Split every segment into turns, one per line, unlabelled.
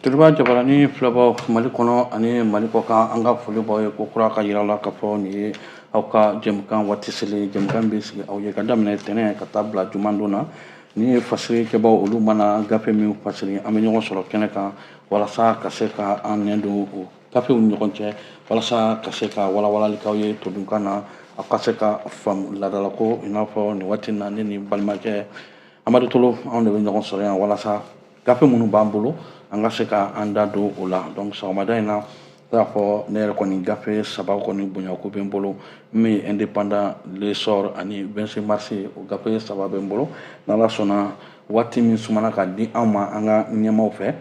Jeliba jabarani filɛbaw Mali kɔnɔ ani Mali kɔkan an ka foli b'aw ye ko kura ka yira la k'a fɔ nin ye aw ka jɛmukan waati selen jɛmukan bɛ sigi aw ye ka daminɛ tɛnɛn ka taa bila jumadon na ni ye fasirikɛbaw olu mana gafe min fasiri an bɛ ɲɔgɔn sɔrɔ kɛnɛ kan walasa ka se ka an nɛn don o gafew ni ɲɔgɔn cɛ walasa ka se ka walawalali k'aw ye todunkan na aw ka se ka faamu laadalako i n'a fɔ nin waati na ne ni balimakɛ Amadu Tolo anw de bɛ ɲɔgɔn sɔrɔ yan walasa gafe minnu b'an bolo an ka se ka an da don o la donc sɔgɔmada in na k'a fɔ ne yɛrɛ kɔni gafe saba kɔni bonyako bɛ n bolo min ye indépendant l'essor ani 26 mars o gafe saba bɛ n bolo n'Ala sɔnna waati min sumana ka di an ma an ka ɲɛmaaw fɛ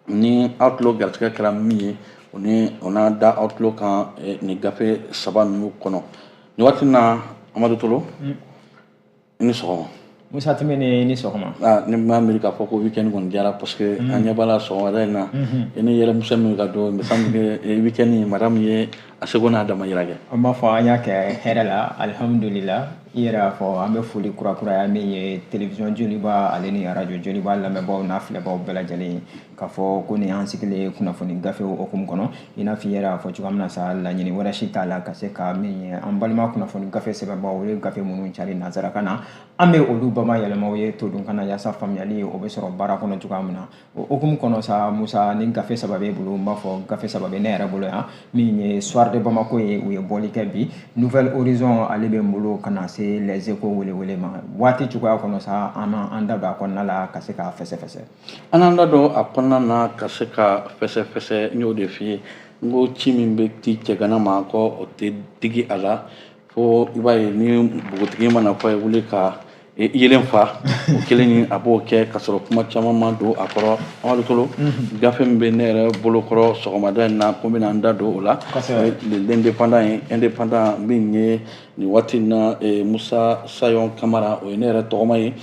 ni aw tulo garisɛgɛ kɛra min ye o n'a da aw tulo kan nin gafe saba ninnu kɔnɔ nin waati na Amadu Tolo i ni sɔgɔma.
Musa Tɛmɛne ni sɔgɔma.
Ne m'a miiri k'a fɔ ko weekend kɔni diyara parce que an ɲɛ b'a la sɔgɔmada in na i ni yɛlɛmuso min ka don il me semble que weekend madame ye a seko n'a dama yira kɛ.
An b'a fɔ an y'a kɛ hɛrɛ la alhamdulila i yɛrɛ y'a fɔ an bɛ foli kurakuraya min ye télévision Joliba ale ni radio Joliba lamɛnbaaw n'a filɛbaaw bɛɛ lajɛlen k'a fɔ ko nin y'an sigilen kunnafoni gafew hukumu kɔnɔ i n'a fɔ i yɛrɛ y'a fɔ cogoya min na sa laɲini wɛrɛ si t'a la ka se ka min ye an balima kunnafoni gafe sɛbɛnbaaw o ye gafe minnu cari nanzarakan na an bɛ olu bamayɛlɛmaw ye todunkan na yaasa faamuyali o bɛ sɔrɔ baara kɔnɔ cogoya min na o hukumu kɔnɔ sa Musa ni gafe saba b'e bolo n b'a fɔ gafe saba bɛ ne yɛrɛ bolo yan min ye Soir de Bamako ye u ye bɔli kɛ bi Nouvelle Horizon ale bɛ n bolo ka na se Les Échos welewele ma waati cogoya kɔnɔ sa an da don a kɔnɔna la ka se ka fɛsɛfɛsɛ.
An n'an da don a kɔnɔna na ka se ka fɛsɛfɛsɛ n y'o de f'i ye n ko ci min bɛ di cɛgana ma ko o tɛ digi a la fo i b'a ye ni npogotigi mana fɔ ye wuli ka yelen fa o kelen ni a b'o kɛ ka sɔrɔ kuma caman ma don a kɔrɔ Amadu Tolo gafe min bɛ ne yɛrɛ bolokɔrɔ sɔgɔmada in na ko n bɛna n da don o la l'indépendant ye indépendant min ye nin waati na Musa Sayon Kamara o ye ne yɛrɛ tɔgɔma ye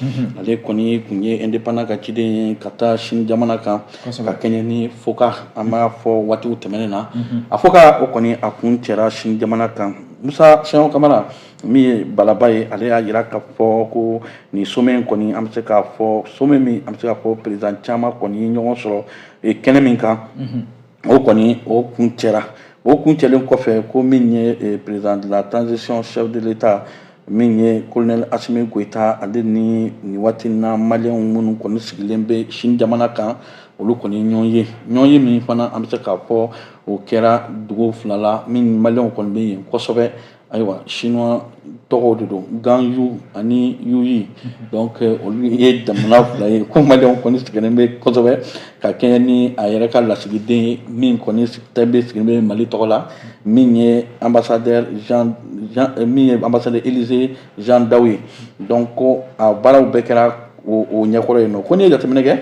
ale kɔni tun ye indépendant ka ciden ye ka taa Sini jamana kan ka kɛɲɛ ni FOCA an b'a fɔ waatiw tɛmɛnen na a FOCA o kɔni a kun cɛra Sini jamana kan Musa Sayon Kamara min ye balaba ye ale y'a jira k'a fɔ ko nin sommet kɔni an bɛ se k'a fɔ sommet min an bɛ se k'a fɔ président caman kɔni ye ɲɔgɔn sɔrɔ kɛnɛ min kan o kɔni o kun cɛra o kun cɛlen kɔfɛ ko min ye président de la transition chef de l'état min ye colonel Assimi Goïta ale ni nin waati na maliyɛnw minnu kɔni sigilen bɛ Sini jamana kan olu kɔni ɲɔgɔn ye min fana an bɛ se k'a fɔ o kɛra dugu fila la min maliyɛnw kɔni bɛ yen kosɛbɛ ayiwa chinois tɔgɔw de don Gan Yu ani Yu Yi donc olu ye jamana fila ye ko maliyɛnw kɔni sigilen bɛ kosɛbɛ ka kɛɲɛ ni a yɛrɛ ka lasigiden ye min kɔni sigilen bɛ Mali tɔgɔ la min ye ambassadeur Élysée Jean Daou ye donc ko a baaraw bɛɛ kɛra o ɲɛkɔrɔ yen nɔ ko n'i ye jateminɛ kɛ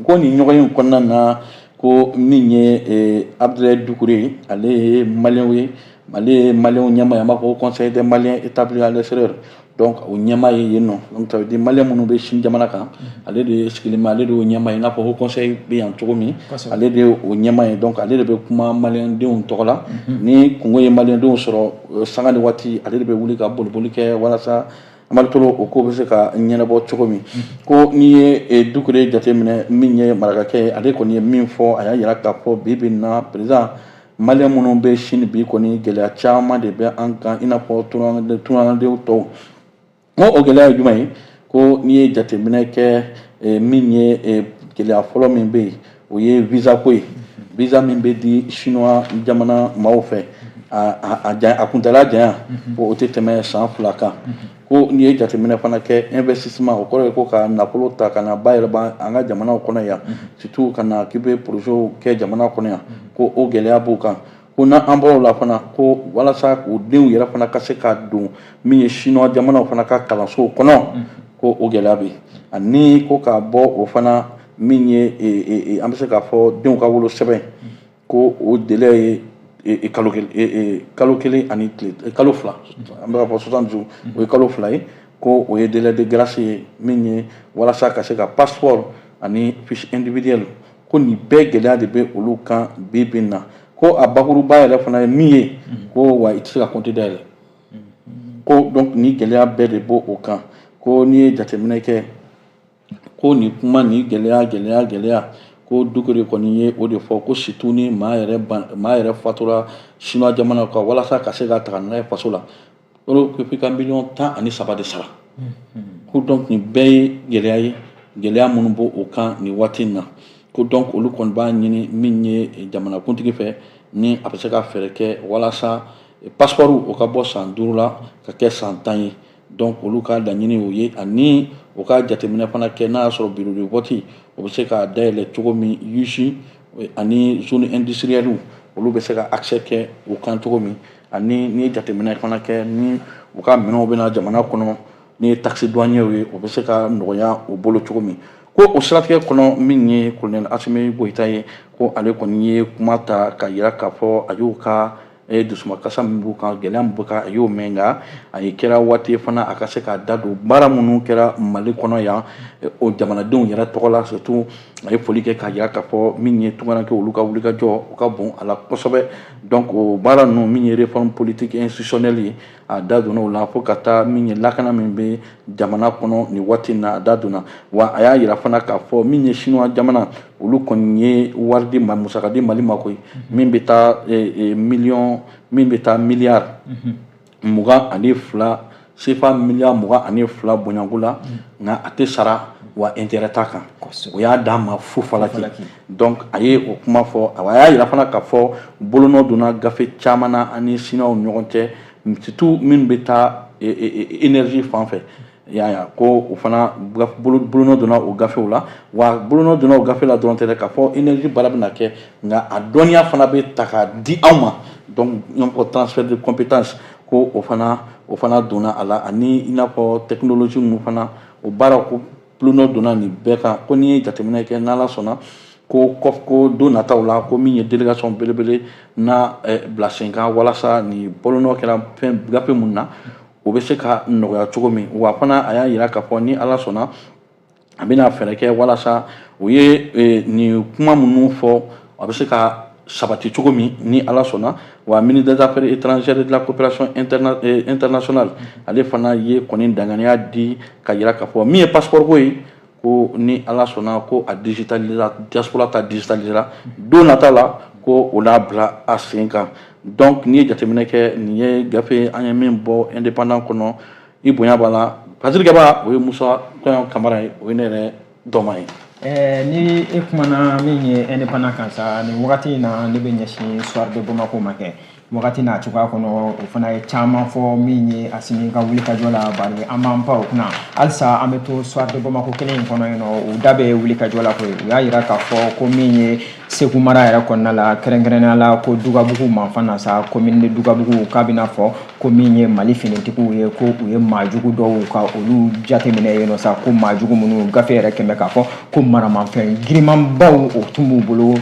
ko nin ɲɔgɔn in kɔnɔna na ko min ye Abdoulaye Doucouré ale ye maliyɛnw ye ale ye maliyɛnw ɲɛmaa ye an b'a fɔ conseil des maliens établi à l'extérieur donc o ɲɛmaa ye yen nɔ donc ça veut dire maliyɛn minnu bɛ Sini jamana kan ale de sigilen bɛ ale de y'o ɲɛmaa ye i n'a fɔ haut conseil bɛ yan cogo min ale de y'o ɲɛmaa ye donc ale de bɛ kuma maliyɛndenw tɔgɔ la ni kungo ye maliyɛndenw sɔrɔ sanga ni waati ale de bɛ wuli ka boliboli kɛ walasa Amadu Tolo o ko bɛ se ka ɲɛnabɔ cogo min ko n'i ye Doucouré jateminɛ min ye marakakɛ ye ale kɔni ye min fɔ a y'a jira k'a fɔ bi bi in na président maliyɛn minnu bɛ Sini bi kɔni gɛlɛya caman de bɛ an kan i n'a fɔ tunanadenw tɔw o gɛlɛya ye jumɛn ye ko n'i ye jateminɛ kɛ min ye gɛlɛya fɔlɔ min bɛ yen o ye visa ko ye visa min bɛ di chinois jamana maaw fɛ a kuntala janya ko o tɛ tɛmɛ san 2 kan ko n'i ye jateminɛ fana kɛ investissement o kɔrɔ ye ko ka nafolo ta ka na bayɛlɛma an ka jamanaw kɔnɔ yan surtout ka na k'i bɛ projets kɛ jamana kɔnɔ yan ko o gɛlɛya b'u kan ko n'an bɔr'o la fana ko walasa k'u denw yɛrɛ fana ka se ka don min ye chinois jamanaw fana ka kalansow kɔnɔ ko o gɛlɛya bɛ yen ani ko k'a bɔ o fana min ye an bɛ se k'a fɔ denw ka wolo sɛbɛn ko o délai ye kalo kelen ani kalo fila an bɛ ka fɔ 60 jours o ye kalo fila ye ko o ye délai de grâce ye min ye walasa ka se ka passeport ani fiche individuelle ko nin bɛɛ gɛlɛya de bɛ olu kan bi bi in na ko a bakuruba yɛrɛ fana ye min ye ko wa i tɛ se ka compte dayɛlɛ ko donc ni gɛlɛya bɛɛ de b'o o kan ko n'i ye jateminɛ kɛ ko nin kuma nin gɛlɛya ko Dukure kɔni ye o de fɔ ko surtout ni maa yɛrɛ fatura Chinois jamana kan walasa ka se ka taga n'a ye faso la olu ko f'i ka $13 de sara ko donc nin bɛɛ ye gɛlɛya ye gɛlɛya minnu b'o o kan nin waati in na ko donc olu kɔni b'a ɲini min ye jamanakuntigi fɛ ni a bɛ se ka fɛɛrɛ kɛ walasa passeport o ka bɔ san 5 la ka kɛ san 10 ye donc olu ka laɲini o ye ani o ka jateminɛ fana kɛ n'a y'a sɔrɔ bureau de vote o bɛ se ka dayɛlɛ cogo min yusi ani zone industrielle olu bɛ se ka accès kɛ o kan cogo min ani ni jateminɛ fana kɛ ni u ka minɛnw bɛna jamana kɔnɔ ni ye taxe douanier ye o bɛ se ka nɔgɔya o bolo cogo min ko o siratigɛ kɔnɔ min ye colonel Asimi Goyita ye ko ale kɔni ye kuma ta ka yira k'a fɔ a y'u ka dusumakasa min b'u kan gɛlɛya min b'u kan a y'o mɛn nka a ye kɛra waati fana a ka se k'a da don baara minnu kɛra Mali kɔnɔ yan o jamanadenw yɛrɛ tɔgɔ la surtout a ye foli kɛ k'a yira k'a fɔ min ye tungaranke olu ka wulikajɔ o ka bon a la kosɛbɛ donc o baara ninnu min ye réforme politique institutionnelle ye a da donna o la fo ka taa min ye lakana min bɛ jamana kɔnɔ nin waati in na a da donna wa a y'a yira fana k'a fɔ min ye Chinois jamana olu kɔni ye wari di musaka di Mali ma koyi min bɛ taa miliyari 22 CFA miliyari 22 bɔɲɔnko la nka a tɛ sara wa intérêt t'a kan o y'a d'a ma fu falaki donc a ye o kuma fɔ a y'a yira fana k'a fɔ bolonɔ donna gafe caman na ani Siniwaw ni ɲɔgɔn cɛ surtout min bɛ taa énergie fan fɛ y'a ko o fana bolonɔ donna o gafew la wa bolonɔ donna o gafe la dɔrɔn tɛ dɛ k'a fɔ énergie baara bɛna kɛ nka a dɔnniya fana bɛ ta k'a di aw ma donc ɲɔgɔn fɔ transfert de compétence ko o fana donna a la ani i n'a fɔ technologie ninnu fana o baara ko bolonɔ donna nin bɛɛ kan ko n'i ye jateminɛ kɛ n'Ala sɔnna ko don nataw la ko min ye délégation belebele na bila sen kan walasa ni bolonɔ kɛra fɛn gafe mun na o bɛ se ka nɔgɔya cogo min wa fana a y'a yira k'a fɔ ni Ala sɔnna a bɛna fɛɛrɛ kɛ walasa o ye nin kuma minnu fɔ a bɛ se ka sabati cogo min ni Ala sɔnna wa ministre des affaires étrangères et de la coopération internationale ale fana ye kɔni danganiya di ka yira k'a fɔ min ye passeport ko ye ko ni Ala sɔnna ko a diaspora ta digitalisera don nata la ko o l'a bila a sen kan donc n'i ye jateminɛ kɛ nin ye gafe an ye min bɔ indépendant kɔnɔ i bonya b'a la pasirikɛba o ye Musa Tɔɲɔn Kamara ye o ye ne yɛrɛ dɔma ye.
Ni e kumana min ye indépendant kan sa nin wagati in na ne bɛ ɲɛsin Soir de Bamako ma kɛ wagati n'a cogoya kɔnɔ o fana ye caman fɔ min ye Asimi ka wulikajɔ la bari an b'an pan o kunna halisa an bɛ to Soir de Bamako kelen in kɔnɔ yen nɔ o da bɛ wulikajɔ la koyi u y'a yira k'a fɔ ko min ye Segu mara yɛrɛ kɔnɔna la kɛrɛnkɛrɛnnenya la ko Dugabugu manfan na sa commune de Dugabugu k'a bɛna fɔ ko min ye Mali finitigiw ye ko u ye maajugu dɔw ka olu jateminɛ yen nɔ sa ko maajugu minnu gafe yɛrɛ kɛmɛ k'a fɔ ko maramafɛn girimanbaw o tun b'u bolo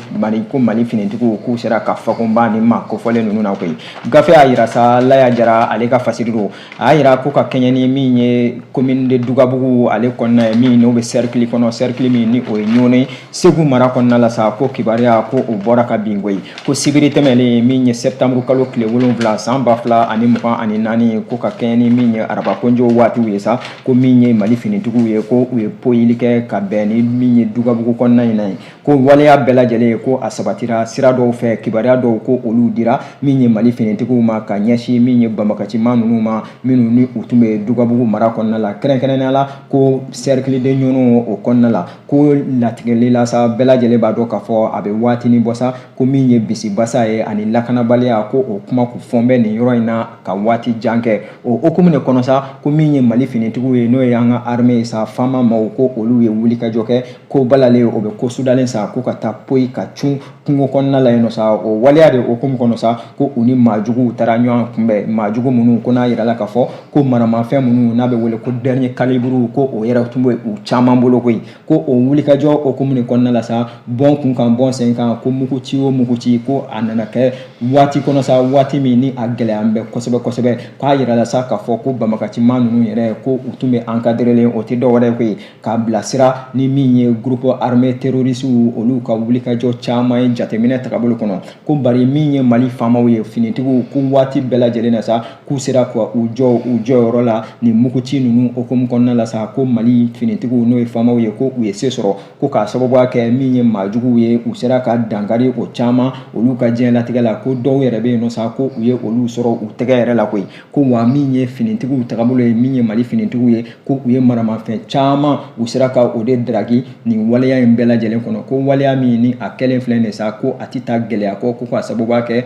ko Mali finitigiw k'u sera ka fakunba ni ma kofɔlen ninnu na koyi gafe y'a yira sa Laya Jara ale ka fasiri don a y'a yira ko ka kɛɲɛ ni min ye commune de Dugabugu ale kɔnɔna ye min n'o bɛ cercle kɔnɔ cercle min ni o ye ɲɔni Segu mara kɔnɔna la sa ko kibaruya ko o bɔra ka bin koyi ko sibiri tɛmɛlen min ye septembre kalo tile 7 san 2024 ko ka kɛɲɛ ni min ye araba konjo waatiw ye sa ko min ye Mali finitigiw ye ko u ye poyili kɛ ka bɛn ni min ye Dugabugu kɔnɔna in na ye ko waleya bɛɛ lajɛlen ko a sabatira sira dɔw fɛ kibaruya dɔw ko olu dira min ye Mali finitigiw ma ka ɲɛsin min ye banbagaciman ninnu ma minnu ni u tun bɛ Dugabugu mara kɔnɔna la kɛrɛnkɛrɛnnenya la ko cercle de ɲɔnɔ o kɔnɔna la ko latigɛli la sa bɛɛ lajɛlen b'a dɔn k'a fɔ a bɛ waatini bɔ sa ko min ye bisibasa ye ani lakanabaliya ko o kuma ku fɔn bɛ nin yɔrɔ in na ka waati jan kɛ o hukumu de kɔnɔ sa ko min ye Mali finitigiw ye n'o ye an ka armée ye sa faama maaw ko olu ye wulikajɔ kɛ ko balalen o bɛ ko sudalen sa ko ka taa poyi ka cun kungo kɔnɔna la yen nɔ sa o waleya de hukumu kɔnɔ sa ko u ni maajuguw taara ɲɔgɔn kunbɛn maajugu minnu ko n'a yirala k'a fɔ ko maramafɛn minnu n'a bɛ wele ko dernier calibre ko o yɛrɛ tun bɛ u caman bolo koyi ko o wulikajɔ hukumu de kɔnɔna la sa bɔn kun kan bɔn sen kan ko mukuci o mukuci ko a nana kɛ waati kɔnɔ sa waati min ni a gɛlɛyan bɛ kosɛbɛ kosɛbɛ k'a yira la sa k'a fɔ ko banbagaciman ninnu yɛrɛ ko u tun bɛ encadrelen o tɛ dɔwɛrɛ koyi k'a bilasira ni min ye groupe armé terroriste olu ka wulikajɔ caman ye jateminɛ tagabolo kɔnɔ ko bari min ye Mali faamaw ye finitigiw ko waati bɛɛ lajɛlen na sa k'u sera ka u jɔyɔrɔ la ni mukuci ninnu hukumu kɔnɔna la sa ko Mali finitigiw n'o ye faamaw ye ko u ye se sɔrɔ ko k'a sababuya kɛ min ye maajuguw ye u sera ka dankari o caman olu ka diɲɛlatigɛ la ko dɔw yɛrɛ bɛ yen nɔ sa ko u ye olu sɔrɔ u tɛgɛ yɛrɛ la koyi ko wa min ye finitigiw tagabolo ye min ye Mali finitigiw ye ko u ye maramafɛn caman u sera ka o de daraki nin waleya in bɛɛ lajɛlen kɔnɔ ko waleya min ni a kɛlen filɛ nin sa ko a tɛ taa gɛlɛya kɔ ko k'a sababuya kɛ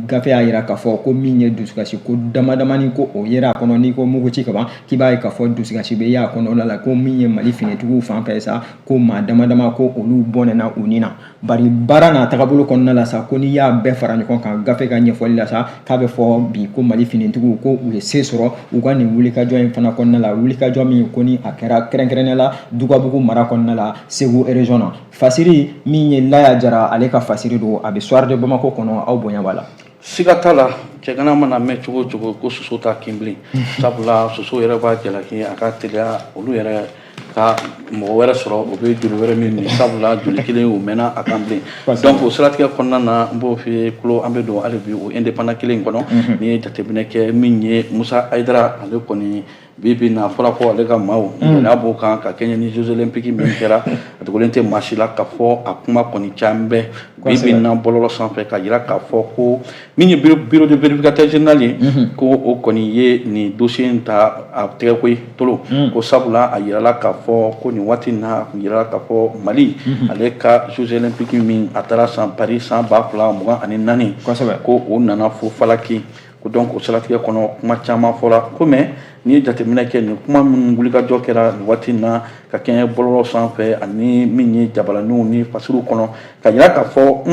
gafe y'a yira k'a fɔ ko min ye dusukasi ko damadamani ko o yera a kɔnɔ n'i ko muguci ka ban k'i b'a ye k'a fɔ dusukasi bɛ y'a kɔnɔ la ko min ye Mali finitigiw fan fɛ sa ko maa damadama ko olu bɔnɛna u ni na bari baara n'a tagabolo kɔnɔna la sa ko n'i y'a bɛɛ fara ɲɔgɔn kan gafe ka ɲɛfɔli la sa k'a bɛ fɔ bi ko Mali finitigiw ko u ye se sɔrɔ u ka nin wulikajɔ in fana kɔnɔna la wulikajɔ min ko ni a kɛra kɛrɛnkɛrɛnnenya la Dugabugu mara kɔnɔna la Segu région na fasiri min ye Laya Jara ale ka fasiri don a bɛ Soir de Bamako kɔnɔ aw bonya b'a la
siga t'a la cɛgana mana mɛn cogo o cogo ko soso t'a kin bilen sabula soso yɛrɛ b'a jalaki a ka teliya olu yɛrɛ ka mɔgɔ wɛrɛ sɔrɔ o bɛ joli wɛrɛ min nin sabula joli kelen o mɛnna a kan bilen donc o siratigɛ kɔnɔna na n b'o f'i ye kulo an bɛ don hali bi o indépendant kelen in kɔnɔ n'i ye jateminɛ kɛ min ye Musa Hayidara ale kɔni bibi na fɔra ko ale ka maaw gɛlɛya b'o kan ka kɛɲɛ ni Jeux olympiques min kɛra a dogolen tɛ maa si la k'a fɔ a kuma kɔni caman bɛ bibi na bɔlɔlɔ sanfɛ ka yira k'a fɔ ko min ye bureau de vérificateur général ye ko o kɔni ye nin dossier in ta a tɛgɛ koyi tolo ko sabula a yirala k'a fɔ ko nin waati in na a kun yirala k'a fɔ Mali ale ka Jeux olympiques min a taara san Paris san 2024 ko o nana fo falaki ko donc o siratigɛ kɔnɔ kuma caman fɔra ko mais n'i ye jateminɛ kɛ nin kuma minnu wulikajɔ kɛra nin waati in na ka kɛɲɛ bɔlɔlɔ sanfɛ ani min ye jabalaniw ni fasiriw kɔnɔ ka yira k'a fɔ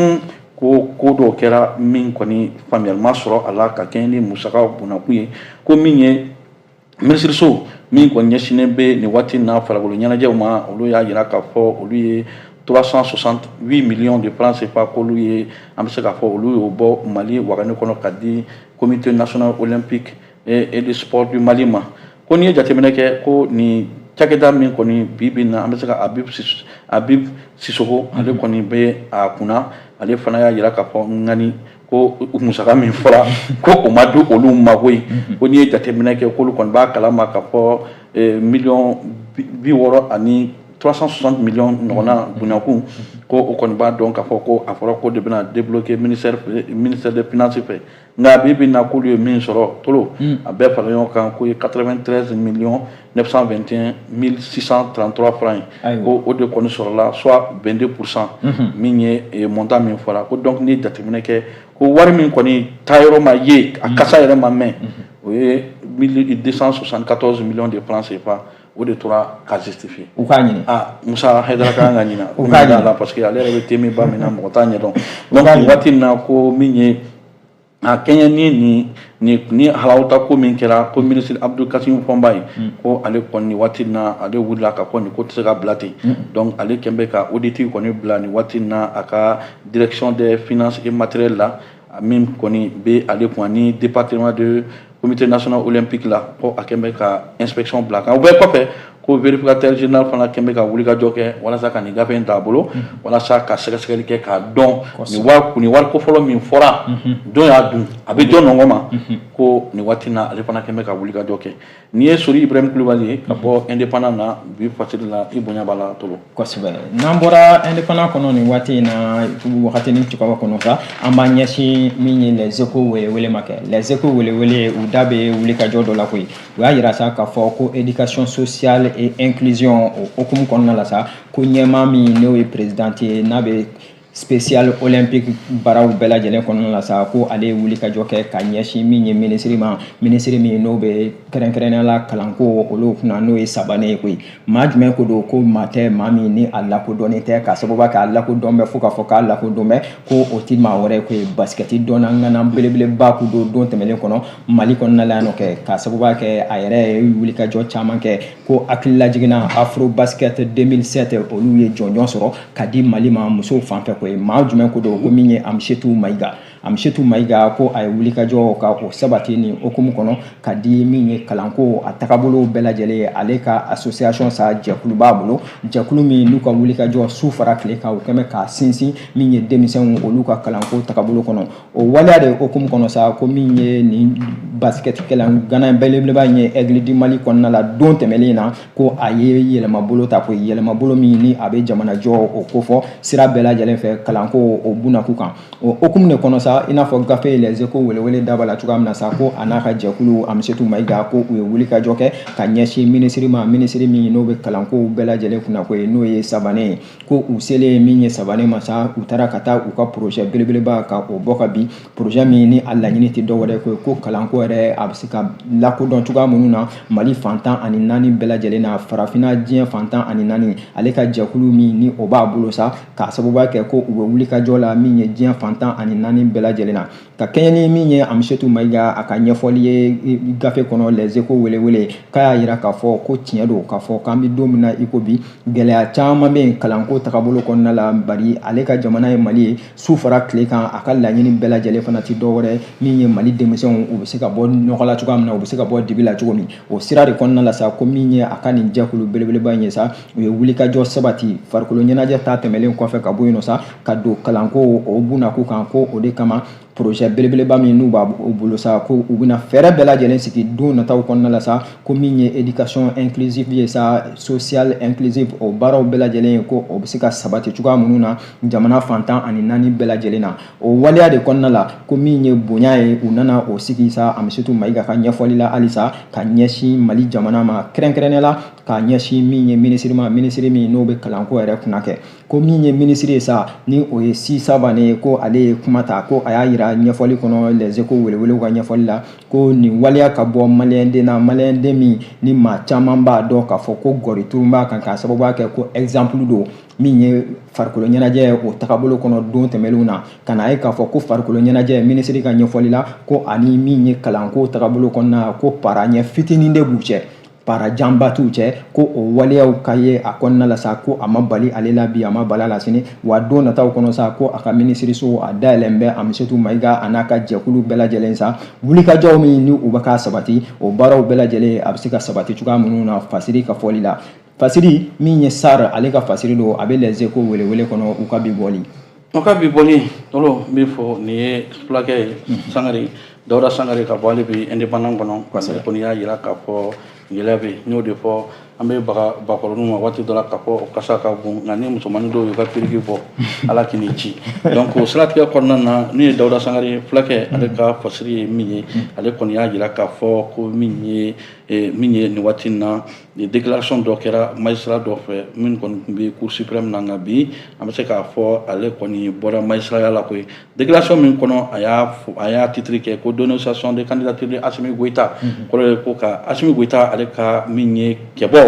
ko dɔw kɛra min kɔni faamuyalima sɔrɔ a la ka kɛɲɛ ni musaka bonnakun ye ko min ye minisiriso min kɔni ɲɛsinnen bɛ nin waati in na farikolo ɲɛnajɛw ma olu y'a yira k'a fɔ olu ye 368 millions de francs CFA k'olu ye an bɛ se k'a fɔ olu y'o bɔ Mali wagani kɔnɔ ka di comité national olympique et de sport du Mali ma ko n'i ye jateminɛ kɛ ko nin cakɛda min kɔni bi na an bɛ se ka Habib Sissoko ale kɔni bɛ a kunna ale fana y'a yira k'a fɔ ŋani ko musaka min fɔra ko o ma di olu mago ye ko n'i ye jateminɛ kɛ k'olu kɔni b'a kalama k'a fɔ million 60 ani 360 millions ɲɔgɔnna bonnakun ko o kɔni b'a dɔn k'a fɔ ko a fɔra ko de bɛna débloquer ministère des finances fɛ nka bi na k'olu ye min sɔrɔ tolo a bɛɛ fara ɲɔgɔn kan k'o ye 93 millions 921 633 francs ko o de kɔni sɔrɔla soit 22% min ye montant min fɔra ko donc ni jateminɛ kɛ ko wari min kɔni taayɔrɔ ma ye a kasa yɛrɛ ma mɛn o ye 274 millions de francs CFA o de tora ka justifier
u k'a ɲini
Musa Hayidara kan ka ɲina u k'a ɲina parce que ale yɛrɛ bɛ temi ba min na mɔgɔ t'a ɲɛdɔn donc waati in na ko min ye a kɛɲɛ ni halawuta ko min kɛra ko ministre Abdou Kassim Fɔnba ye ko ale kɔni waati in na ale wulila ka fɔ nin ko tɛ se ka bila ten donc ale kɛn bɛ ka audit kɔni bila nin waati in na a ka direction des finances et matériels la min kɔni bɛ ale kun ani département de comité national olympique la ko a kɛn bɛ ka inspection bila kan o bɛɛ kɔfɛ ko vérificateur général fana kɛn bɛ ka wulikajɔ kɛ walasa ka nin gafe in t'a bolo walasa ka sɛgɛsɛgɛli kɛ k'a dɔn nin wari ko fɔlɔ min fɔra jɔn y'a dun a bɛ jɔn nɔgɔ ma ko nin waati in na ale fana kɛn bɛ ka wulikajɔ kɛ n'i ye Sori Ibrahim Kulibali ye ka bɔ indépendant na bi fasiri la i bonya b'a la tolo
kosɛbɛ n'an bɔra indépendant kɔnɔ nin waati in na wagati ni cogoya kɔnɔ sa an b'a ɲɛsin min ye les échos welewele ma kɛ les échos welewele u da bɛ wulikajɔ dɔ la koyi u y'a yira sa k'a fɔ ko éducation sociale et inclusion o hukumu kɔnɔna la sa ko ɲɛmaa min n'o ye président ye n'a bɛ spécial olympique baaraw bɛɛ lajɛlen kɔnɔna la sa ko ale ye wulikajɔ kɛ ka ɲɛsin min ye ministre min n'o bɛ kɛrɛnkɛrɛnnenya la kalanko olu kunna n'o ye Sabanɛ ye koyi maa jumɛn ko don ko maa tɛ maa min ni a lakodɔnnen tɛ ka sababu kɛ a lakodɔn bɛ fo k'a fɔ k'a lakodɔn bɛ ko o ti maa wɛrɛ ye koyi basikɛti dɔnna ŋana belebeleba kun don tɛmɛnen kɔnɔ Mali kɔnɔna la yan nɔ kɛ ka sababu kɛ a yɛrɛ ye wulikajɔ caman kɛ ko hakili lajiginna Afro Basket 2007 olu ye jɔnjɔn sɔrɔ ka di Mali ma musow fanfɛ ko maa jumɛn ko do ko min ye Amsetu Maiga ko ay wulikajɔ ka o sabati ni okumu kɔnɔ ka di min ye kalanko a tagabolo bɛɛ lajɛlen ale ka association sa jɛkulu b'a bolo jɛkulu min n'u ka wulikajɔ su fara tile kan o kɛmɛ ka sinsin min ye denmisɛnw olu ka kalanko tagabolo kɔnɔ o waleya de okumu kɔnɔ sa ko min ye nin basketkɛla Gana belebeleba in ye Aigle du Mali kɔnɔna la don tɛmɛlen na ko a ye yɛlɛmabolo ta ko yɛlɛmabolo min ni a bɛ jamanajɔ o kofɔ sira bɛɛ lajɛlen fɛ kalanko o bunaku kan o okumu de kɔnɔ sa i n'a fɔ gafe Les Échos welewele daba la cogoya min na sa ko a n'a ka jɛkulu Amsetu Maiga ko u ye wulikajɔ kɛ ka ɲɛsin minisiri ma minisiri min n'o bɛ kalankow bɛɛ lajɛlen kunna ko ye n'o ye Sabané ko u selen min ye Sabané ma sa u taara ka taa u ka projet belebeleba ka o bɔ ka bin projet min ni a laɲini tɛ dɔ wɛrɛ ko kalanko yɛrɛ a bɛ se ka lakodɔn cogoya minnu na Mali fantan ani 4 bɛɛ lajɛlen na farafinna diɲɛ fantan ani 4 ale ka jɛkulu min ni o b'a bolo sa k'a sababuya kɛ ko u bɛ wulikajɔ la min ye diɲɛ fantan ani 4 bɛɛ lajɛlen na ka kɛɲɛ ni min ye Amsetu Maiga a ka ɲɛfɔli ye gafe kɔnɔ Les Échos welewele k'a y'a yira k'a fɔ ko tiɲɛ don k'a fɔ k'an bɛ don min na i ko bi gɛlɛya caman bɛ yen kalanko tagabolo kɔnɔna la bari ale ka jamana ye Mali ye su fara tile kan a ka laɲini bɛɛ lajɛlen fana tɛ dɔ wɛrɛ min ye Mali denmisɛnw u bɛ se ka bɔ nɔgɔ la cogoya min na u bɛ se ka bɔ dibi la cogo min o sira de kɔnɔna la sa ko min ye a ka nin jɛkulu belebeleba in ye sa u ye wulikajɔ sabati farikolo ɲɛnajɛ ta tɛmɛlen kɔfɛ ka bɔ yen nɔ sa ka don kalanko o bunaku kan ko o de kama projet belebeleba min n'u b'a bolo sa ko u bɛna fɛɛrɛ bɛɛ lajɛlen sigi don nataw kɔnɔna la sa ko min ye éducation inclusive ye sa social inclusive o baaraw bɛɛ lajɛlen ye ko o bɛ se ka sabati cogoya minnu na jamana fantan ani 4 bɛɛ lajɛlen na o waleya de kɔnɔna la ko min ye bonya ye u nana o sigi sa Amsetu Maiga ka ɲɛfɔli la halisa ka ɲɛsin Mali jamana ma kɛrɛnkɛrɛnnen la ka ɲɛsin min ye minisiri ma minisiri min n'o bɛ kalanko yɛrɛ kunna kɛ ko min ye minisiri ye sa ni o ye Si Sabané ye ko ale ye kuma ta ko a y'a yira ɲɛfɔli kɔnɔ Les Échos welewelew ka ɲɛfɔli la ko nin waleya ka bɔ maliyɛnden na maliyɛnden min ni maa caman b'a dɔn k'a fɔ ko gɔri turun b'a kan k'a sababuya kɛ ko exemple don min ye farikolo ɲɛnajɛ o tagabolo kɔnɔ don tɛmɛlenw na ka na ye k'a fɔ ko farikolo ɲɛnajɛ minisiri ka ɲɛfɔli la ko ani min ye kalanko tagabolo kɔnɔna ko para ɲɛ fitinin de b'u cɛ para janba t'u cɛ ko o waleyaw ka ye a kɔnɔna la sa ko a ma bali ale la bi a ma bala la sini wa don nataw kɔnɔ sa ko a ka minisiriso a dayɛlɛn bɛ Amsetu Maiga a n'a ka jɛkulu bɛɛ lajɛlen sa wulikajɔw min ni u bɛ ka sabati o baaraw bɛɛ lajɛlen a bɛ se ka sabati cogoya minnu na Fasiri ka fɔli la Fasiri min ye Sar ale ka Fasiri don a bɛ Les Échos welewele kɔnɔ u ka bi bɔli
o ka bi bɔli tolo min fɔ nin ye fulakɛ ye Sangare Dawuda Sangare ka bɔ ale bi indépendant kɔnɔ kɔsɛbɛ ko n'i y'a yira k'a fɔ gɛlɛya bɛ n y'o de fɔ an bɛ baga bakɔrɔninw ma waati dɔ la k'a fɔ o kasa ka bon nka ni musomanin dɔw y'u ka piriki bɔ ala k'i ni ci donc o siratigɛ kɔnɔna na n'u ye Dawuda Sangare fulakɛ ale ka fasiri ye min ye ale kɔni y'a jira k'a fɔ ko min ye nin waati in na déclaration dɔ kɛra magistrat dɔ fɛ min kɔni tun bɛ cour suprême na nka bi an bɛ se k'a fɔ ale kɔni bɔra magistraya la koyi déclaration min kɔnɔ a y'a titre kɛ ko dénonciation de candidature de Assimi Goïta kɔrɔ ye ko ka Assimi Goïta ale ka min ye cɛbɔ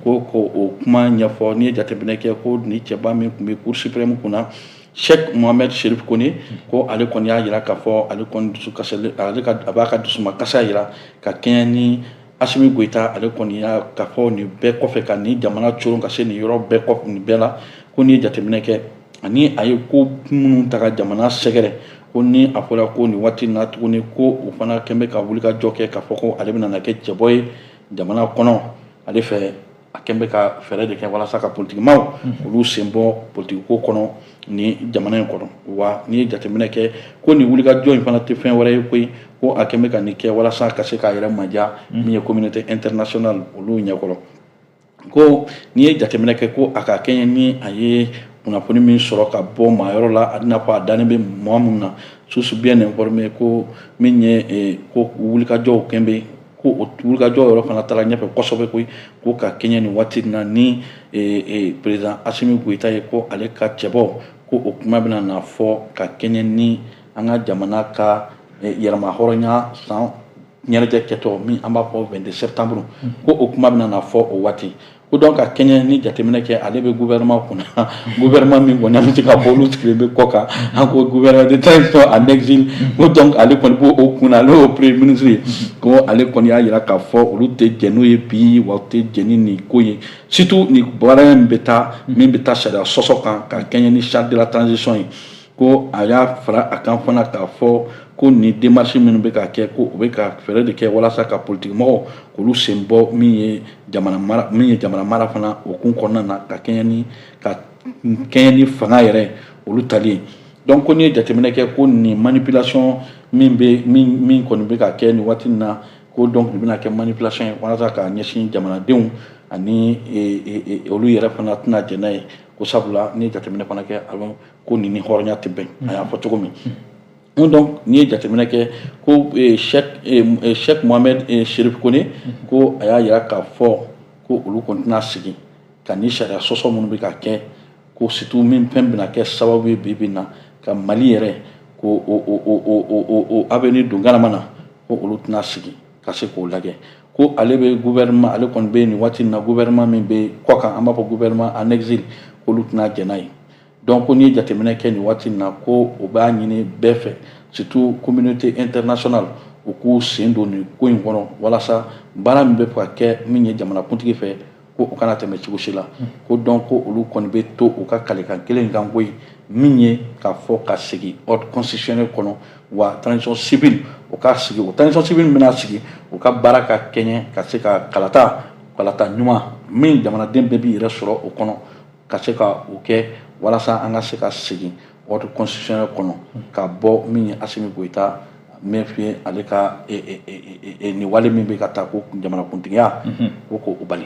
ko o kuma ɲɛfɔ n'i ye jateminɛ kɛ ko ni cɛba min tun bɛ cour suprême kunna Cheikh Mohamed Cherif Kone ko ale kɔni y'a jira k'a fɔ ale kɔni dusu kasɛlen a b'a ka dusuma kasa jira ka kɛɲɛ ni Assimi Goïta ale kɔni y'a k'a fɔ nin bɛɛ kɔfɛ ka nin jamana coron ka se nin yɔrɔ bɛɛ kɔfɛ nin bɛɛ la ko n'i ye jateminɛ kɛ ani a ye ko minnu ta ka jamana sɛgɛrɛ ko ni a fɔra ko nin waati in na tuguni ko o fana kɛn bɛ ka wulikajɔ kɛ k'a fɔ ko ale bɛna kɛ cɛbɔ ye jamana kɔnɔ ale fɛ a kɛn bɛ ka fɛɛrɛ de kɛ walasa ka politikimaw olu sen bɔ politigiko kɔnɔ ni jamana in kɔnɔ wa n'i ye jateminɛ kɛ ko nin wulikajɔ in fana tɛ fɛn wɛrɛ ye koyi ko a kɛn bɛ ka nin kɛ walasa ka se k'a yɛrɛ maja min ye communauté internationale olu ɲɛkɔrɔ ko n'i ye jateminɛ kɛ ko a ka kɛɲɛ ni a ye kunnafoni min sɔrɔ ka bɔ maayɔrɔ la a n'a fɔ a dannen bɛ mɔgɔ minnu na source bien informée ko min ye ko wulikajɔw kɛn bɛ ko o wulikajɔ yɔrɔ fana taara ɲɛfɛ kosɛbɛ koyi ko ka kɛɲɛ nin waati in na ni président Assimi Goïta ye ko ale ka cɛbɔ ko o kuma bɛna na fɔ ka kɛɲɛ ni an ka jamana ka yɛrɛma hɔrɔnya san ɲɛnajɛ kɛtɔ min an b'a fɔ 22 septembre ko o kuma bɛna na fɔ o waati ko donc ka Kɛɲɛ ni jateminɛ kɛ ale bɛ gouvernement kunna gouvernement min kɔni an bɛ se ka fɔ olu sigilen bɛ kɔ kan an ko gouvernement de transition en exil ko donc ale kɔni b'o o kunna ale y'o premier ministre ye ko ale kɔni y'a jira k'a fɔ olu tɛ jɛn n'o ye bi wa u tɛ jɛn ni nin ko ye surtout ni baara in bɛ taa min bɛ taa sariya sɔsɔ kan ka Kɛɲɛ ni charte de la transition ye ko a y'a fara a kan fana k'a fɔ ko ni démarche minnu bɛ ka kɛ ko u bɛ ka fɛɛrɛ de kɛ walasa ka politique mɔgɔw k'olu sen bɔ min ye jamana mara fana o kun kɔnɔna na ka Kɛɲɛ ni fanga yɛrɛ olu tali ye donc ko n'i ye jateminɛ kɛ ko nin manipulation min kɔni bɛ ka kɛ nin waati in na ko donc nin bɛna kɛ manipulation ye walasa ka ɲɛsin jamanadenw ani olu yɛrɛ fana tɛna jɛn n'a ye ko sabula n'i ye jateminɛ fana kɛ ko nin ni hɔrɔnya tɛ bɛn a y'a fɔ cogo min donc n'i ye jateminɛ kɛ ko Sheikh Mohamed Sherif Kone ko a y'a jira k'a fɔ ko olu kɔni tɛna sigi ka ni sariya sɔsɔ minnu bɛ ka kɛ ko surtout min fɛn bɛna kɛ sababu ye bi na ka Mali yɛrɛ ko o avenir don galama na ko olu tɛna sigi ka se k'o lajɛ ko ale bɛ gouvernement ale kɔni bɛ nin waati in na gouvernement min bɛ kɔ kan an b'a fɔ gouvernement en exil k'olu tɛna jɛn n'a ye donc ko n'i ye jateminɛ kɛ nin waati in na ko o b'a ɲini bɛɛ fɛ surtout communauté internationale u k'u sen don nin ko in kɔnɔ walasa baara min bɛ fɛ ka kɛ min ye jamanakuntigi fɛ ko o kana tɛmɛ cogo si la ko donc ko olu kɔni bɛ to u ka kalekan kelen kan ko ye min ye k'a fɔ ka segin ordre constitutionnel kɔnɔ wa transition civile o ka sigi o transition civile min bɛna sigi o ka baara ka Kɛɲɛ ka se ka kalata ɲuman min jamanaden bɛɛ b'i yɛrɛ sɔrɔ o kɔnɔ ka se ka o kɛ walasa an ka se ka segin ordre constitutionnel kɔnɔ ka bɔ min ye Asimi Goïta min fɛ ale ka nin wale min bɛ ka taa ko jamanakuntigiya ko k'o bali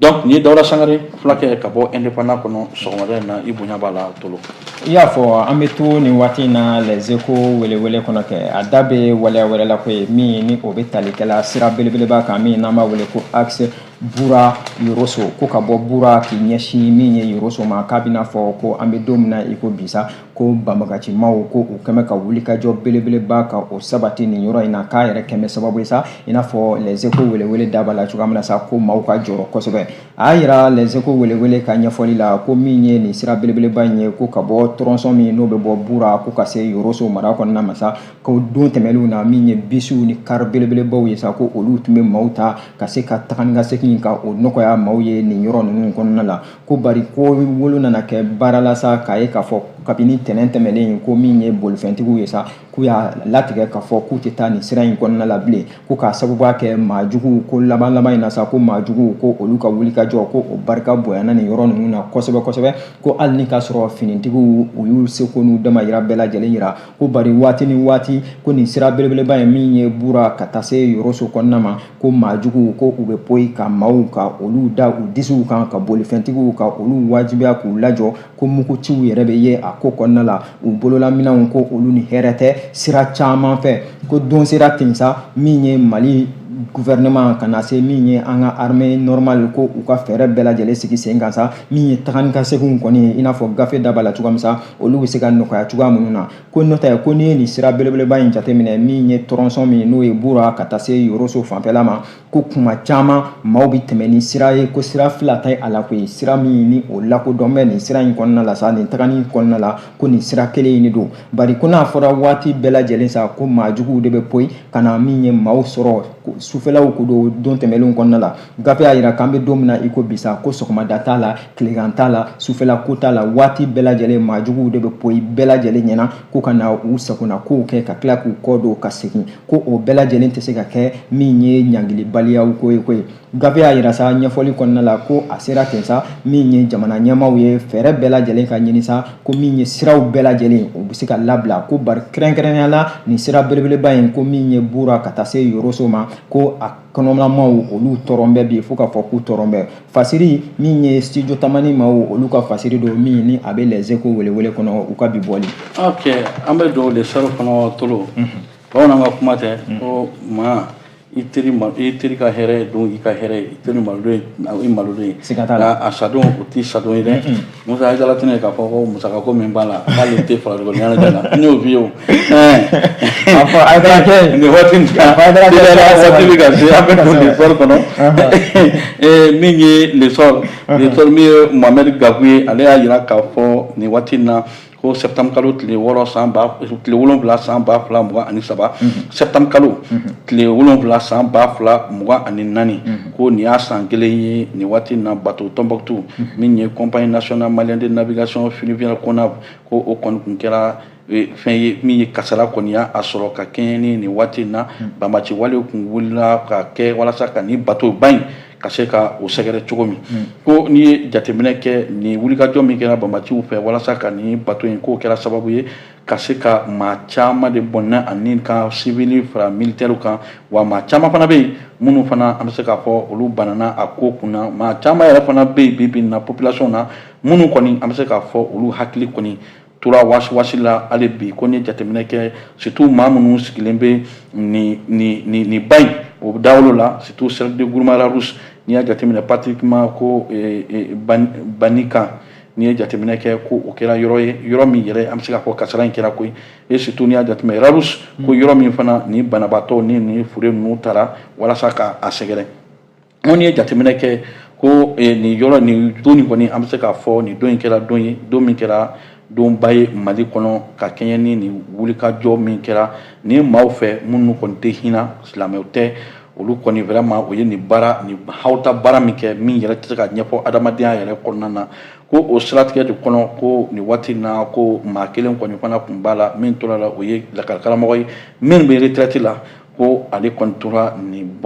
donc nin ye Dawuda Sangare fulakɛ ka bɔ indépendant kɔnɔ sɔgɔmada in na i bonya b'a la Tolo.
I y'a fɔ an bɛ to nin waati in na les échos welewele kɔnɔ kɛ a da bɛ waleya wɛrɛ la ko ye min ni o bɛ talikɛla sira belebeleba kan min n'an b'a wele ko axe Bura Yoroso ko ka bɔ Bura k'i ɲɛsin min ye Yoroso ma k'a bɛna fɔ ko an bɛ don min na i ko bisa ko banbagacimaw ko u kɛmɛ ka wulikajɔ belebeleba ka o sabati nin yɔrɔ in na k'a yɛrɛ kɛmɛ sababu ye sa i n'a fɔ les échos welewele daba la cogoya min na sa ko maaw ka jɔrɔ kosɛbɛ a y'a yira les échos welewele ka ɲɛfɔli la ko min ye nin sira belebeleba in ye ko ka bɔ tronçon min n'o bɛ bɔ Bura ko ka se Yoroso mara kɔnɔna ma sa ko don tɛmɛnlenw na min ye bisiw ni car belebelebaw ye sa ko olu tun bɛ maaw ta ka se ka taga ni ka segin ka o nɔgɔya maaw ye nin yɔrɔ ninnu kɔnɔna la ko bari ko wolo nana kɛ baara la sa k'a ye k'a fɔ kabini tɛnɛn tɛmɛlen ko min ye bolifɛntigiw ye sa k'u y'a latigɛ k'a fɔ k'u tɛ taa nin sira in kɔnɔna la bilen ko k'a sababuya kɛ maajugu ko laban in na sa ko maajugu ko olu ka wulikajɔ ko o barika bonyana nin yɔrɔ ninnu na kosɛbɛ kosɛbɛ ko hali ni k'a sɔrɔ finitigiw u y'u seko n'u damayira bɛɛ lajɛlen yira ko bari waati ni waati ko nin sira belebeleba ye min ye Bura ka taa se Yoroso kɔnɔna ma ko maajugu ko u bɛ poyi ka maaw ka olu da u disiw kan ka bolifɛntigiw ka olu wajibiya k'u lajɔ ko muguciw yɛrɛ bɛ ye a ko kɔnɔna la u bololaminɛw ko olu ni hɛrɛ tɛ sira caman fɛ ko don sera ten sa min ye Mali gouvernement kana se min ye an ka armée normale ko u ka fɛɛrɛ bɛɛ lajɛlen sigi sen kan sa min ye tagani ka seginw kɔni i n'a fɔ gafe daba la cogoya min sa olu bɛ se ka nɔgɔya cogoya minnu na ko n'o tɛ ko n'i ye nin sira belebeleba in jateminɛ min ye tronçon min n'o ye Bura ka taa se Yoroso fanfɛla ma ko kuma caman maaw bɛ tɛmɛ ni sira ye ko sira fila tɛ a la koyi sira min ni o lakodɔn bɛ nin sira in kɔnɔna la sa nin tagani kɔnɔna la ko nin sira kelen in de don bari ko n'a fɔra waati bɛɛ lajɛlen sa ko maajuguw de bɛ poyi ka na min ye maaw sɔrɔ sufɛlaw ko don tɛmɛlenw kɔnɔna la gafe y'a jira k'an bɛ don min na i ko bisa ko sɔgɔmada t'a la tilegan t'a la sufɛla ko t'a la waati bɛɛ lajɛlen maajuguw de bɛ poyi bɛɛ lajɛlen ɲɛna ko ka na u sagona kow kɛ ka tila k'u kɔ don ka segin ko o bɛɛ lajɛlen tɛ se ka kɛ min ye ɲangilibaliyaw ko ye koyi gafe y'a jira sa ɲɛfɔli kɔnɔna la ko a sera ten sa min ye jamana ɲɛmaaw ye fɛɛrɛ bɛɛ lajɛlen ka ɲini sa ko min ye siraw bɛɛ lajɛlen u bɛ se ka labila ko bari kɛrɛnkɛrɛnnenya la nin sira belebeleba in ko min ye Bura ka taa se Yoroso ma ko a kɔnɔmamaw olu tɔrɔn bɛ bi fo k'a fɔ k'u tɔrɔn bɛ fasiri min ye studio tamani maaw olu ka fasiri don min ni a bɛ les échos welewele kɔnɔ u ka bi bɔli.
Ok an bɛ don les salles kɔnɔ Tolo bamananw ka kuma tɛ ko maa iteri ka hɛrɛ don i ka hɛrɛ iteri malo ye a sadon o ti sadon ye dɛ musa ajala tɛnɛ k'a fɔ ko musaka ko min b'a la k'ale tɛ farikolo ɲɛnajɛ la n y'o fi ye o nin waati bɛ ka se an bɛ don lesɔr kɔnɔ min ye lesɔr min ye Mohamed Gakou ye ale y'a jira k'a fɔ nin waati in na ko septembre kalo tile 7 san 2023 septembre kalo tile 7 san 2024 ko nin y'a san kelen ye nin waati na bateau Tombouctou min ye compagnie nationale malienne de navigation fluviale CONAV ko o kɔni kun kɛra fɛn ye min ye kasara kɔni y'a sɔrɔ ka kɛɲɛ ni nin waati na banbaci wale kun wulila ka kɛ walasa ka ni bateau ba in ka se ka o sɛgɛrɛ cogo min ko n'i ye jateminɛ kɛ ni wulikajɔ min kɛra banbaciw fɛ walasa ka ni bateau in k'o kɛra sababu ye ka se ka maa caman de bɔnna ani ka civil fara militaire kan wa maa caman fana bɛ yen minnu fana an bɛ se k'a fɔ olu banana a ko kunna maa caman yɛrɛ fana bɛ yen bi na population na minnu kɔni an bɛ se k'a fɔ olu hakili kɔni tora wasi la hali bi ko ni jateminɛ kɛ surtout maa minnu sigilen bɛ nin ba in o dawolo la surtout Cercle de Gourma la Rousse n'i y'a jateminɛ pratiquement ko Banika n'i ye jateminɛ kɛ ko o kɛra yɔrɔ min yɛrɛ an bɛ se k'a fɔ kasara in kɛra koyi et surtout n'i y'a jateminɛ la Rousse ko yɔrɔ min fana ni banabaatɔ ni fure ninnu taara walasa ka a sɛgɛrɛ n'i ye jateminɛ kɛ ko nin don nin kɔni an bɛ se k'a fɔ nin don in kɛra don ye don min kɛra donba ye Mali kɔnɔ ka kɛɲɛ ni nin wulikajɔ min kɛra ni maaw fɛ minnu kɔni tɛ hinɛ silamɛw tɛ olu kɔni vraiment o ye nin hawta baara min kɛ min yɛrɛ tɛ se ka ɲɛfɔ adamadenya yɛrɛ kɔnɔna na ko o siratigɛ de kɔnɔ ko nin waati na ko maa kelen kɔni fana tun b'a la min tora la o ye lakɔlikaramɔgɔ ye min bɛ retraite la ko ale kɔni tora nin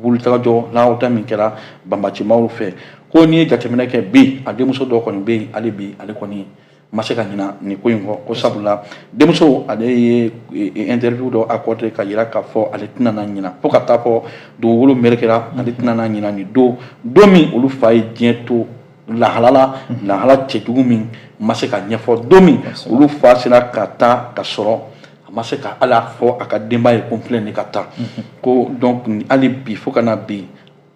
wulikajɔ lahawta min kɛra banbacimaw fɛ ko n'i ye jateminɛ kɛ bi a denmuso dɔ kɔni bɛ yen hali bi ale kɔni ma se ka ɲina nin ko in kɔ ko sabula denmuso ale ye interview dɔ accordé ka yira k'a fɔ ale tɛna na ɲina fo ka taa fɔ dugukolo mɛrɛkɛra ale tɛna na ɲina nin don min olu fa ye diɲɛ to lahala cɛjugu min ma se ka ɲɛfɔ don min olu fa sera ka taa ka sɔrɔ a ma se ka ala fɔ a ka denba ye ko filɛ nin ka taa ko donc hali bi fo ka na bi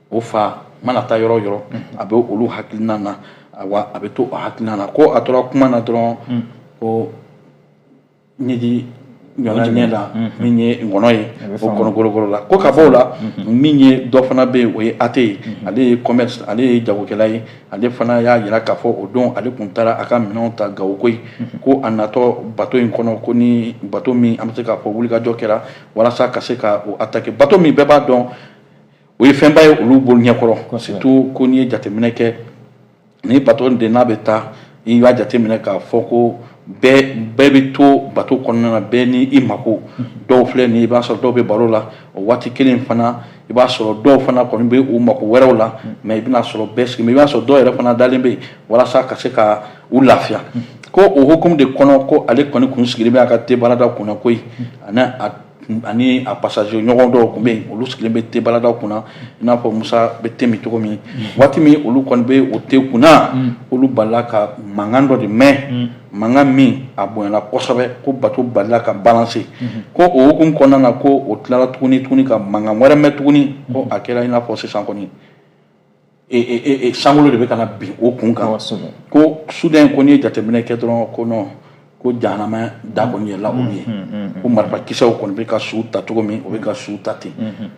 o fa mana taa yɔrɔ yɔrɔ a bɛ olu hakilina na wa a bɛ to a hakilina na ko a tora kuma na dɔrɔn ko ɲɛji ɲɔna ɲɛ la min ye ngɔnɔ ye o kɔnɔ gologolo la ko ka bɔ o la min ye dɔ fana bɛ yen o ye ate ye ale ye commerce ale ye jagokɛla ye ale fana y'a jira k'a fɔ o don ale tun taara a ka minɛnw ta Gawo koyi ko a natɔ bateau in kɔnɔ ko ni bateau min an bɛ se k'a fɔ wulikajɔ kɛra walasa ka se ka o attaquer bateau min bɛɛ b'a dɔn o ye fɛnba ye olu bolo ɲɛkɔrɔ surtout ko n'i ye jateminɛ kɛ ni bateau de n'a bɛ taa i b'a jateminɛ k'a fɔ ko bɛɛ bɛ to bateau kɔnɔna na bɛɛ ni i mako dɔw filɛ nin i b'a sɔrɔ dɔw bɛ baro la o waati kelen fana i b'a sɔrɔ dɔw fana kɔni bɛ u mako wɛrɛw la mais i bɛna sɔrɔ bɛɛ sigi mais i b'a sɔrɔ dɔw yɛrɛ fana dalen bɛ yen walasa ka se ka u lafiya ko o hukumu de kɔnɔ ko ale kɔni kun sigilen bɛ a ka te baarada kunna koyi ani a passager ɲɔgɔn dɔw tun bɛ yen olu sigilen bɛ te baaradaw kunna i n'a fɔ Musa bɛ te min cogo min waati min olu kɔni bɛ o te kunna olu balila ka mankan dɔ de mɛn mankan min a bonyana kosɛbɛ ko bateau balila ka balancer ko o hukumu kɔnɔna na ko o tilala tuguni ka mankan wɛrɛ mɛn tuguni ko a kɛra i n'a fɔ sisan kɔni sankolo de bɛ ka na bin o kun kan ko soudain ko n'i ye jateminɛ kɛ dɔrɔn ko non ko jahanama da kɔni yɛlɛla olu ye ko marifakisɛw kɔni bɛ ka su ta cogo min o bɛ ka su ta ten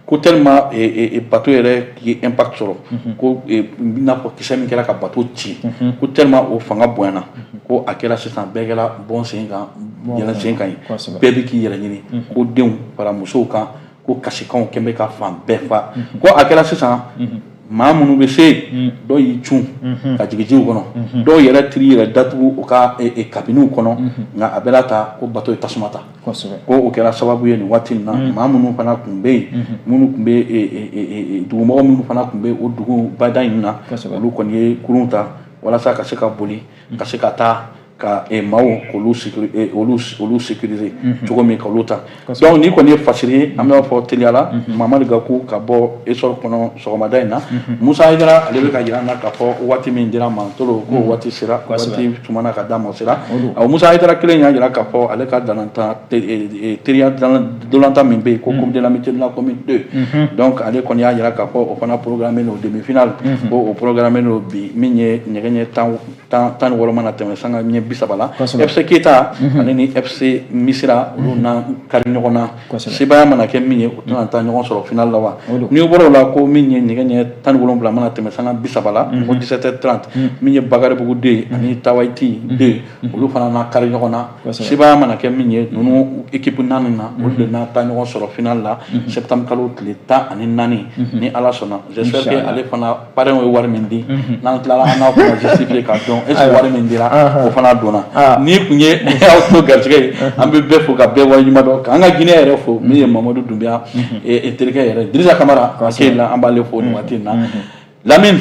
ko tellement bateau yɛrɛ ye impact sɔrɔ ko i n'a fɔ kisɛ min kɛra ka bateau ci ko tellement o fanga bonyana ko a kɛra sisan bɛɛ kɛra bɔn sen kan yɛlɛn sen kan ye bɛɛ bɛ k'i yɛrɛ ɲini ko denw fara musow kan ko kasikanw kɛn bɛ ka fan bɛɛ fa ko a kɛra sisan maa minnu bɛ se dɔw y'i cun ka jigin jiw kɔnɔ dɔw yɛrɛ tiri yɛrɛ datugu u ka kabiniw kɔnɔ nka a bɛɛ la ta ko bateau ye tasuma ta ko o kɛra sababu ye nin waati in na maa minnu fana tun bɛ yen minnu tun bɛ dugumɔgɔ minnu fana tun bɛ o dugu bada in na olu kɔni ye kurun ta walasa ka se ka boli ka se ka taa ka maaw k'olu sécuriser cogo min k'olu ta donc ni kɔni ye fasiri an b'a fɔ teliya la Mamadu Gaku ka bɔ Esor kɔnɔ sɔgɔmada in na Musa Hayidara ale bɛ ka jira an na k'a fɔ waati min dira ma tolo ko waati sera waati tumana ka d'a ma sera Musa Hayidara kelen y'a jira k'a fɔ ale ka teriya dolantan min bɛ yen ko Coupe de l'Amitié de la Commune 2 donc ale kɔni y'a jira k'a fɔ o fana programme n'o demi-finale ko o programme n'o bi min ye ɲɛgɛn tan ni wɔɔrɔ mana tɛmɛ sanga ɲɛ 30 la FC Keita ale ni FC Misira olu na kari ɲɔgɔn na sebaya mana kɛ min ye o tɛna taa ɲɔgɔn sɔrɔ finale la wa n'i bɔra o la ko min ye ɲɛgɛn tan ni wolonwula mana tɛmɛ sanga 30 la ko 17h30 min ye Bakaribugu 2 ani Tawaiti 2 olu fana na kari ɲɔgɔn na sebaya mana kɛ min ye ninnu équipe naani na olu de na taa ɲɔgɔn sɔrɔ finale la septembre kalo tile 14 ni Ala sɔnna j'espère que ale fana parrain ye wari min di n'an tilala an n'a fana justifier k'a dɔn est-ce que wari min dira o fana donna ni kun ye aw to garisɛgɛ ye an bɛ bɛɛ fo ka bɛɛ waleɲuman dɔn k'an ka Guinée yɛrɛ fo min ye Mamadu Dunbiya terikɛ yɛrɛ Dirisa Kamara Keyila an b'ale fo nin waati in na Lamine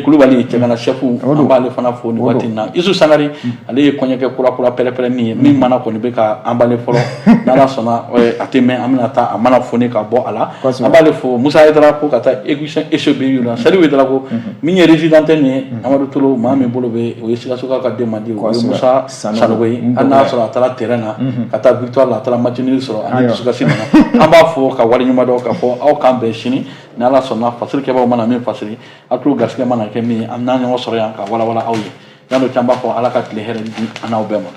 Kulubali cɛgana chef an b'ale fana fo nin waati in na Isu Sangare ale ye kɔɲɔkɛ kura pɛrɛpɛrɛnni ye min mana kɔni bɛ ka an b'ale fɔlɔ n'Ala sɔnna a tɛ mɛn an bɛna taa a mana foni ka bɔ a la an b'ale fo Musa Hayidara ko ka taa ESB la Saliu Hayidara ko min ye résidente nin ye Amadu Tolo maa min bolo bɛ o ye Sikasokaw ka demande o ye Musa Sanogo ye hali n'a sɔrɔ a taara terrain na ka taa victoire la a taara match nul sɔrɔ ani dusukasi nana an b'a fɔ ka waleɲuman dɔn k'a fɔ aw k'an bɛn sini ni Ala sɔnna fasirikɛbaaw mana min fasiri a tulo garisɛgɛ mana kɛ min ye an n'a ɲɔgɔn sɔrɔ yan ka walawala aw ye yan'o cɛ an b'a fɔ Ala ka tile hɛrɛ di an n'aw bɛɛ ma